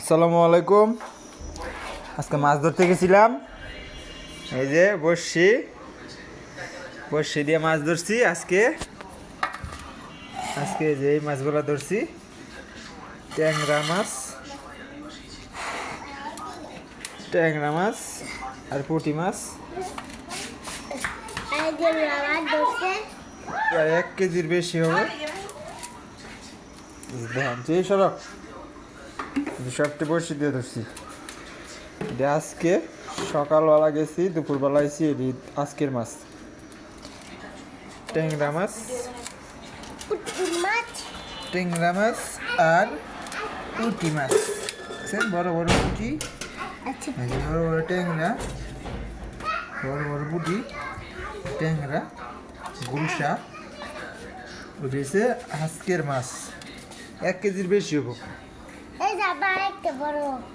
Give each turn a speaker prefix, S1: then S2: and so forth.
S1: আসসালামু আলাইকুম। আজকে মাছ ধরতে গেছিলাম, এই যে বড়শি দিয়ে মাছ ধরছি। আজকে যে এই মাছগুলো ধরছি, ট্যাংরা মাছ আর পুঁটি মাছ, প্রায় 1 কেজির বেশি হবে। দেখেন যে সরক সবটি বড়শি দিয়ে ধরছি। আজকে সকালবেলা গেছি, দুপুরবেলা আইছি। আজকের মাছ ট্যাংরা মাছ আর পুঁটি মাছ। বড় বড় পুঁটি, বড় বড় ট্যাংরা, বড় বড় পুঁটি, ট্যাংরা, গুলশা উঠেছে। আজকের মাছ 1 কেজির বেশি হবো।